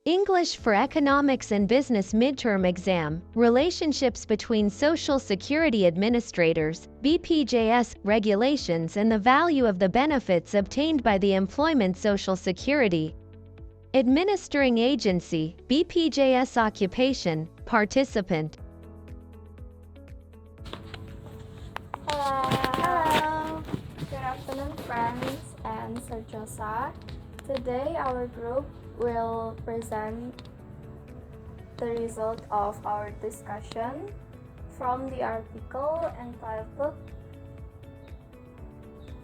English for Economics and Business Midterm Exam, Relationships between Social Security Administrators, BPJS, Regulations and the Value of the Benefits Obtained by the Employment Social Security Administering Agency, BPJS Occupation, Participant. Hello! Good afternoon, friends and Sir Josa. Today, our group will present the result of our discussion from the article entitled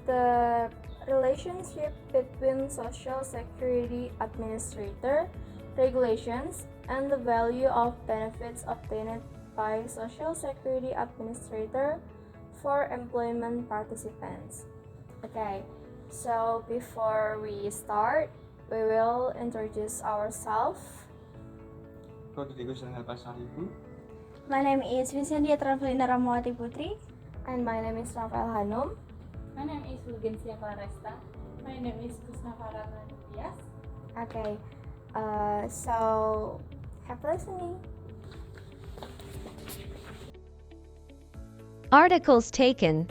The Relationship Between Social Security Administrator, Regulations, and the Value of Benefits Obtained by Social Security Administrator for Employment Participants. Okay, so before we start, we will introduce ourselves. My name is Vincentia Translina Ramawati Putri. And my name is Rafael Hanum. My name is Lugencia Claresta. My name is Kusnavara Nadias. Okay, so have listening. Articles taken.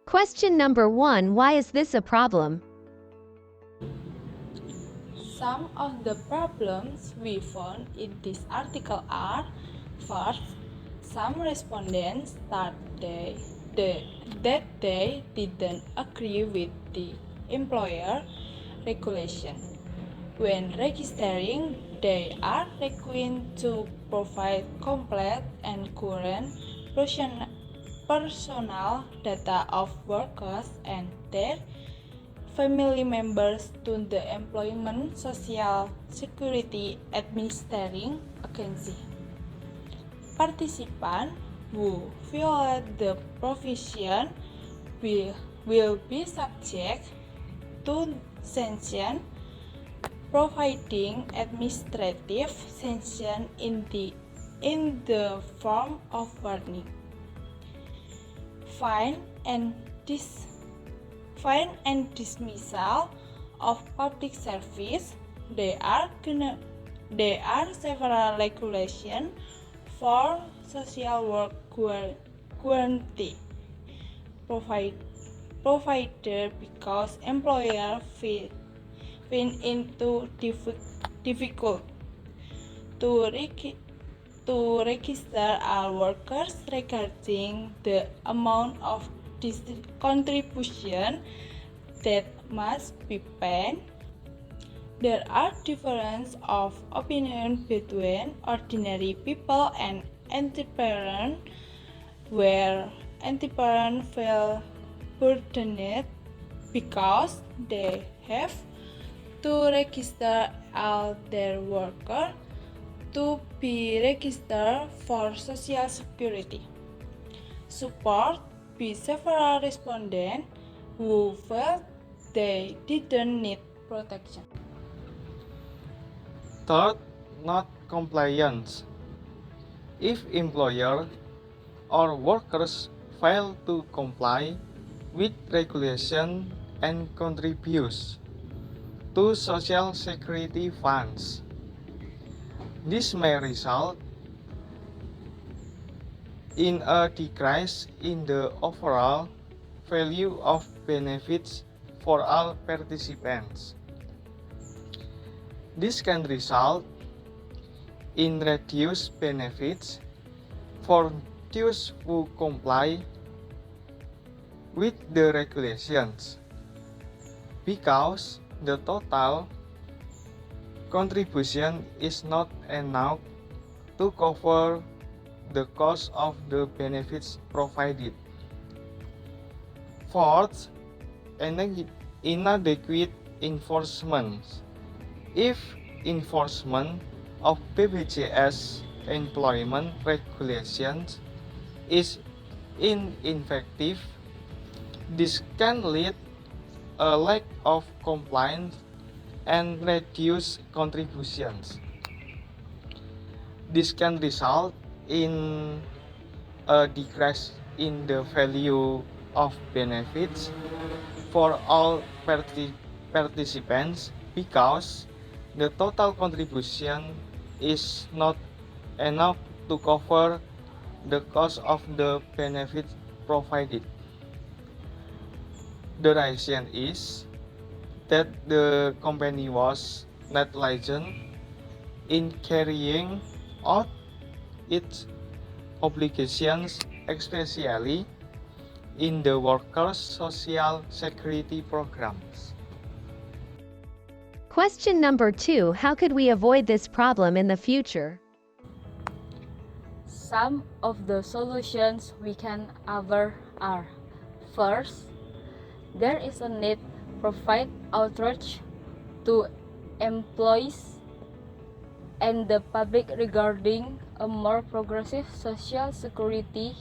Question number 1. Why is this a problem? Some of the problems we found in this article are: first, some respondents thought that they didn't agree with the employer regulation. When registering, they are required to provide complete and current personal data of workers and their family members to the Employment Social Security Administering Agency. Participants who violate the provision will be subject to sanction, providing administrative sanction in the form of warning, fine and dismissal of public service. There are several regulations for social work guarantee provided because employers find into difficult to register all workers regarding the amount of contribution that must be paid. There are differences of opinion between ordinary people and entrepreneurs, where entrepreneurs feel burdened because they have to register all their workers to be registered for Social Security. Support by several respondents who felt they didn't need protection. Third, not compliance. If employer or workers fail to comply with regulation and contributes to social security funds, this may result in a decrease in the overall value of benefits for all participants. This can result in reduced benefits for those who comply with the regulations, because the total contribution is not enough to cover the cost of the benefits provided. Fourth, inadequate enforcement. If enforcement of BPJS employment regulations is ineffective, this can lead a lack of compliance and reduced contributions. This can result in a decrease in the value of benefits for all participants, because the total contribution is not enough to cover the cost of the benefits provided. The reason is that the company was negligent in carrying out its obligations, especially in the workers' social security programs. Question number 2. How could we avoid this problem in the future? Some of the solutions we can offer are: first, there is a need to provide outreach to employees and the public regarding a more progressive Social Security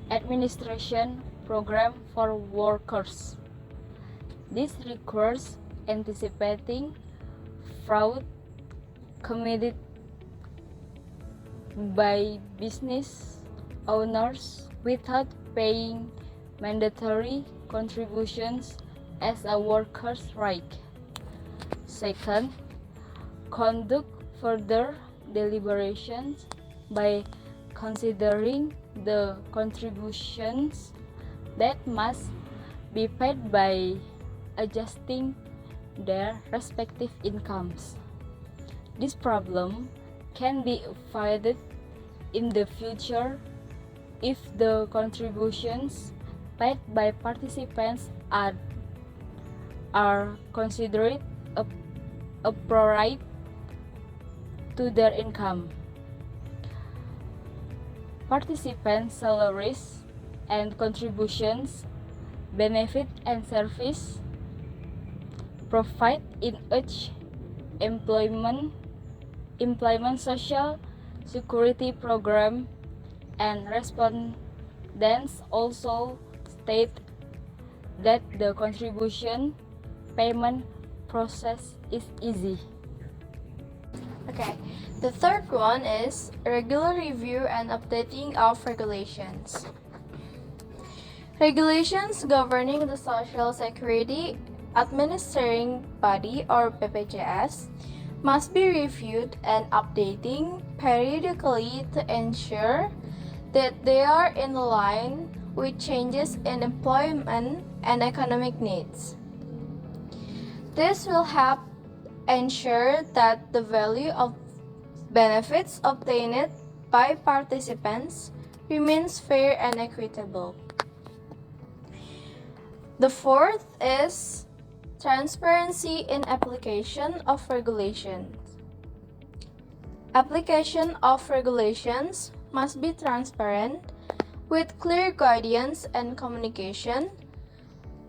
Administration program for workers. This requires anticipating fraud committed by business owners without paying mandatory contributions as a worker's right. Second, conduct further deliberations by considering the contributions that must be paid by adjusting their respective incomes. This problem can be avoided in the future if the contributions paid by participants are considered appropriate to their income. Participants' salaries and contributions, benefit and service provided in each employment social security program, and respondents also state that the contribution payment process is easy. Okay, the third one is regular review and updating of regulations. Regulations governing the Social Security Administering Body or BPJS must be reviewed and updating periodically to ensure that they are in line with changes in employment and economic needs. This will help ensure that the value of benefits obtained by participants remains fair and equitable. The fourth is transparency in application of regulations. Application of regulations must be transparent with clear guidance and communication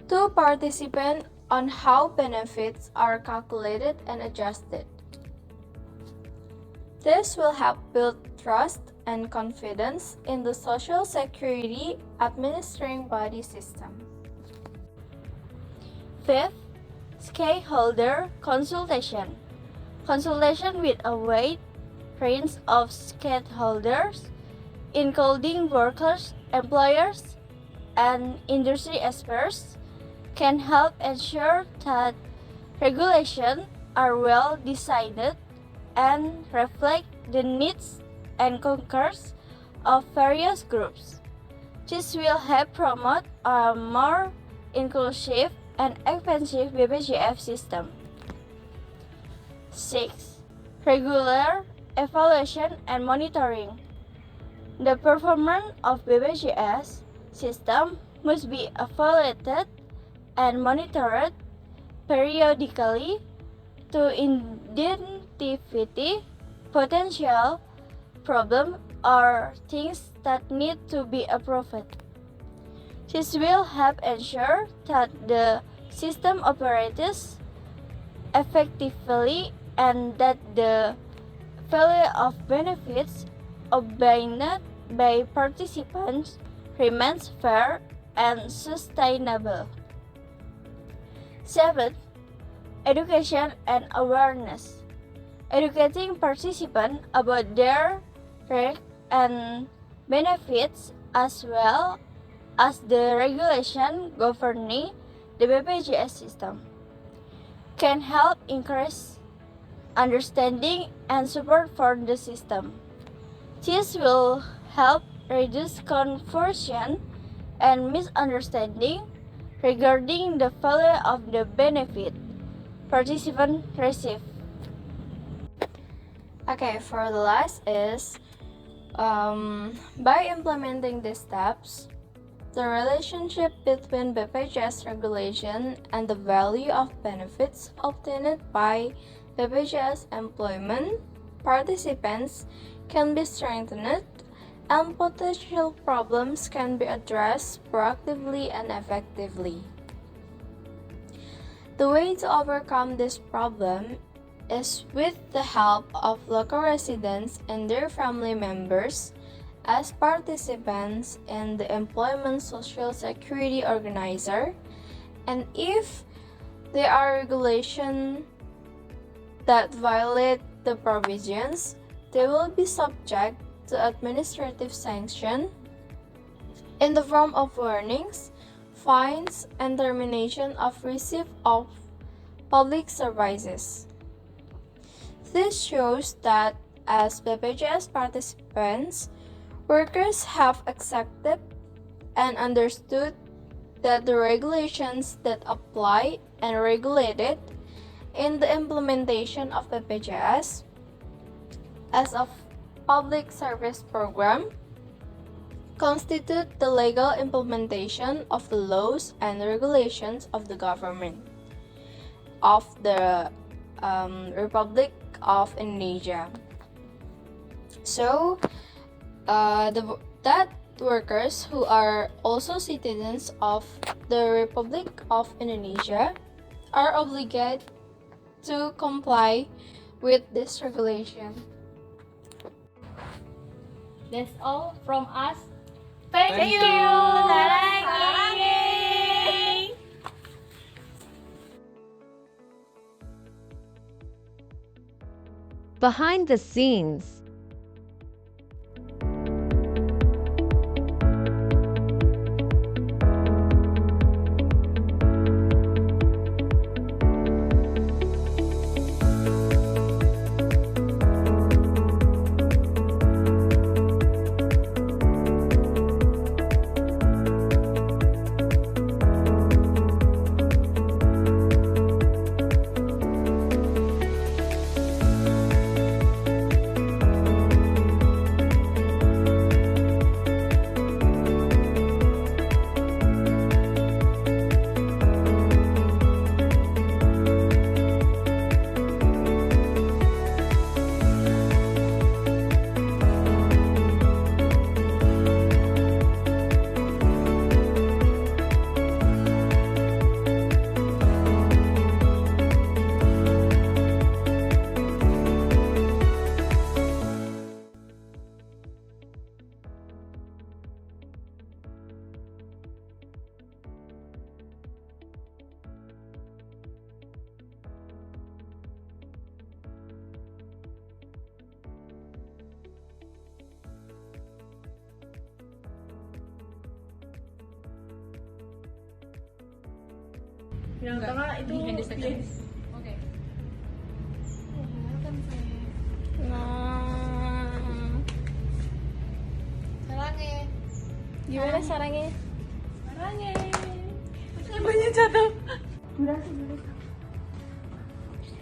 to participants on how benefits are calculated and adjusted. This will help build trust and confidence in the Social Security administering body system. Fifth, stakeholder consultation. Consultation with a wide range of stakeholders, including workers, employers, and industry experts, can help ensure that regulations are well designed and reflect the needs and concerns of various groups. This will help promote a more inclusive and expansive BPJS system. 6. Regular evaluation and monitoring. The performance of BPJS system must be evaluated and monitored periodically to identify potential problems or things that need to be improved. This will help ensure that the system operates effectively and that the value of benefits obtained by participants remains fair and sustainable. 7. Education and awareness. Educating participants about their rights and benefits as well as the regulation governing the BPJS system can help increase understanding and support for the system. This will help reduce confusion and misunderstanding regarding the value of the benefit participants receive. Okay, for the last is by implementing these steps, the relationship between BPJS regulation and the value of benefits obtained by BPJS employment participants can be strengthened and potential problems can be addressed proactively and effectively. The way to overcome this problem is with the help of local residents and their family members as participants in the Employment Social Security Organizer, and if there are regulations that violate the provisions, they will be subject to administrative sanction in the form of warnings, fines, and termination of receipt of public services. This shows that as BPJS participants, workers have accepted and understood that the regulations that apply and regulated in the implementation of BPJS as a public service program constitute the legal implementation of the laws and regulations of the government of the Republic of Indonesia. So, that workers who are also citizens of the Republic of Indonesia are obligated to comply with this regulation. That's all from us. Thank you. Sarangi. Behind the scenes. Yang tengah itu Oke. Nah, Sarangnya. gimana sarangnya? Sarangnya. Banyak jatuh.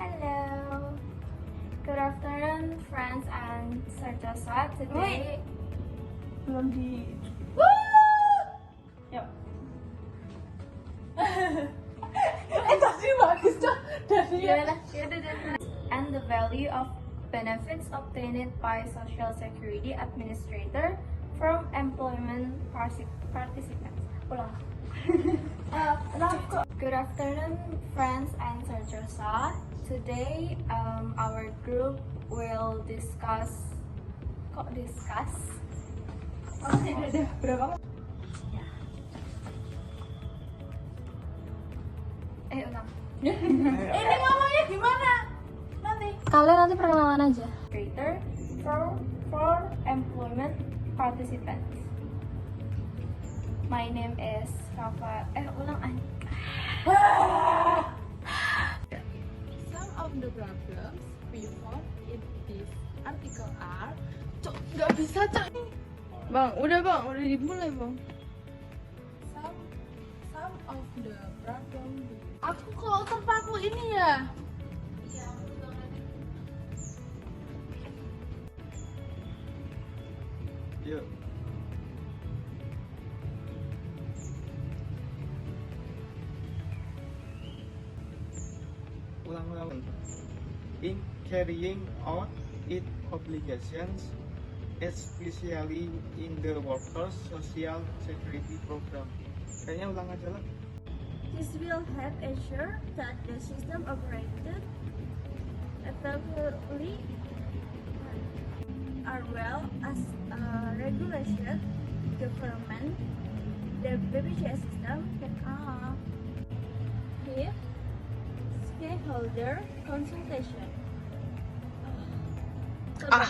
Hello. Good afternoon, friends and Sarjasa. Today, Belum di. Yuk. Tadi bagus tuh. and the value of benefits obtained by Social Security Administrator from employment participants. Ulang. Good afternoon, friends and Sarjasa. Today, our group will discuss. Berapa? Ulang. Ini ngomongnya gimana? Nanti. Kalian nanti perkenalan aja. For employment participants. My name is Rafa. Ulang. Some of the problems we found in this article are nggak bisa Bang, udah dimulai bang. some of the problems. Aku kok terpaku ini ya. Yuk. Ulang. In carrying out its obligations, especially in the workers' social security program. Kayaknya ulang aja lah. This will help ensure that the system operated effectively as well as regulation, government, the BPJS system can give stakeholder consultation. 5.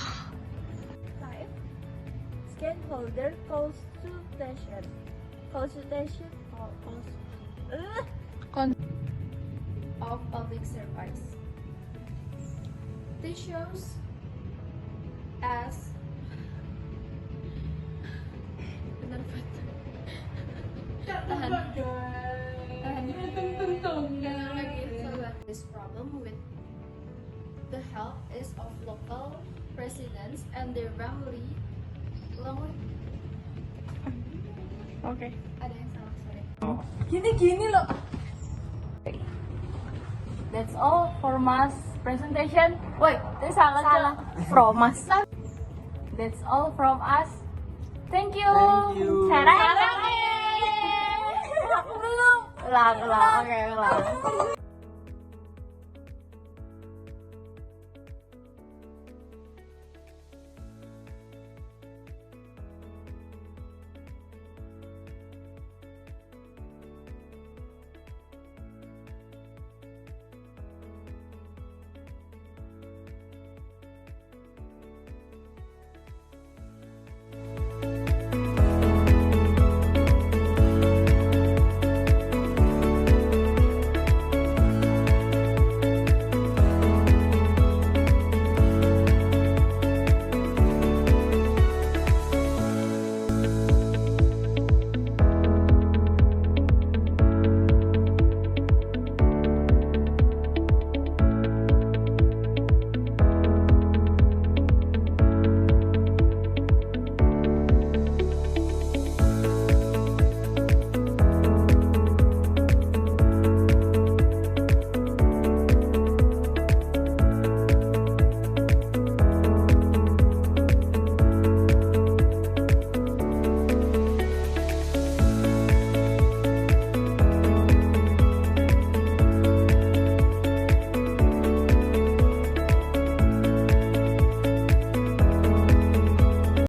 Stakeholder consultation. Of public service. This shows as this problem with the help is of local residents and their family. Oke. Ada yang salah, sorry. Gini loh. That's all for Mas presentation. Wait, itu salah. From us. That's all from us. Thank you. Thank you. Sarangnya. Aku belum. Ulang. Oke, ulang.